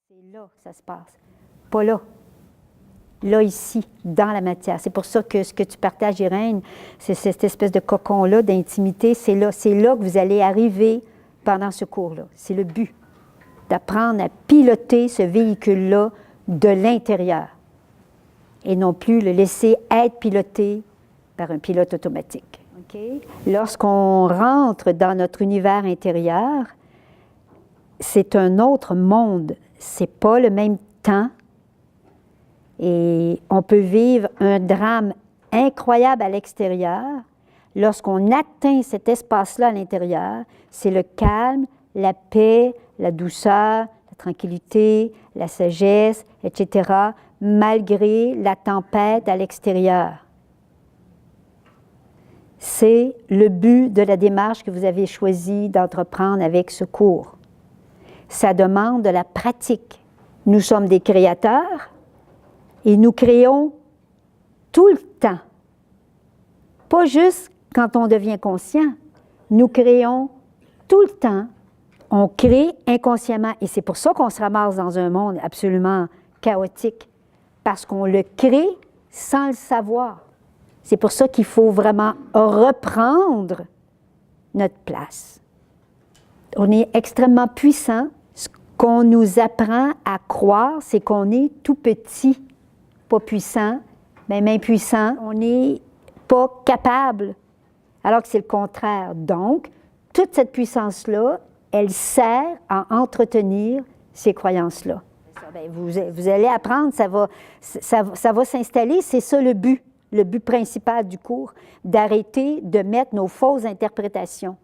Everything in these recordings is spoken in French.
C'est là que ça se passe, pas là. Là, ici, dans la matière. C'est pour ça que ce que tu partages, Irène, c'est cette espèce de cocon-là, d'intimité, c'est là que vous allez arriver pendant ce cours-là. C'est le but, d'apprendre à piloter ce véhicule-là de l'intérieur et non plus le laisser être piloté par un pilote automatique. Okay? Lorsqu'on rentre dans notre univers intérieur, c'est un autre monde, c'est pas le même temps. Et on peut vivre un drame incroyable à l'extérieur. Lorsqu'on atteint cet espace-là à l'intérieur, c'est le calme, la paix, la douceur, la tranquillité, la sagesse, etc., malgré la tempête à l'extérieur. C'est le but de la démarche que vous avez choisi d'entreprendre avec ce cours. Ça demande de la pratique. Nous sommes des créateurs. Et nous créons tout le temps. Pas juste quand on devient conscient. Nous créons tout le temps. On crée inconsciemment. Et c'est pour ça qu'on se ramasse dans un monde absolument chaotique. Parce qu'on le crée sans le savoir. C'est pour ça qu'il faut vraiment reprendre notre place. On est extrêmement puissant. Ce qu'on nous apprend à croire, c'est qu'on est tout petit. Pas puissant, même impuissant. On n'est pas capable, alors que c'est le contraire. Donc, toute cette puissance-là, elle sert à entretenir ces croyances-là. Vous allez apprendre, ça va s'installer, c'est ça le but principal du cours, d'arrêter de mettre nos fausses interprétations.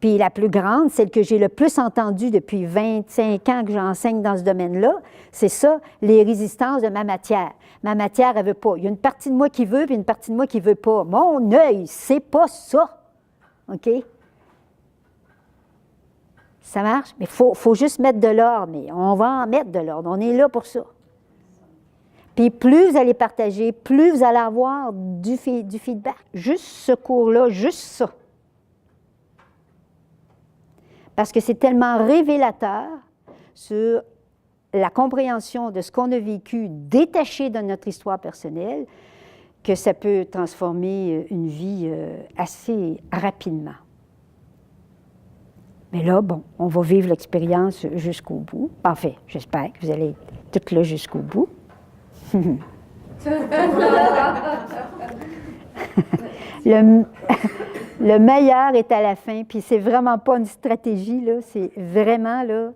Puis la plus grande, celle que j'ai le plus entendue depuis 25 ans que j'enseigne dans ce domaine-là, c'est ça, les résistances de ma matière. Ma matière, elle ne veut pas. Il y a une partie de moi qui veut, puis une partie de moi qui ne veut pas. Mon œil, c'est pas ça. OK? Ça marche? Mais il faut juste mettre de l'ordre. Mais on va en mettre de l'ordre. On est là pour ça. Puis plus vous allez partager, plus vous allez avoir du feedback. Juste ce cours-là, juste ça. Parce que c'est tellement révélateur sur la compréhension de ce qu'on a vécu détaché de notre histoire personnelle que ça peut transformer une vie assez rapidement. Mais là, bon, on va vivre l'expérience jusqu'au bout. Enfin, j'espère que vous allez être toutes là jusqu'au bout. Le meilleur est à la fin, puis c'est vraiment pas une stratégie, là, c'est vraiment, là,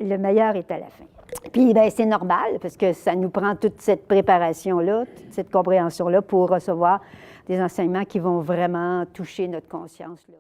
le meilleur est à la fin. Puis, bien, c'est normal, parce que ça nous prend toute cette préparation-là, toute cette compréhension-là pour recevoir des enseignements qui vont vraiment toucher notre conscience, là.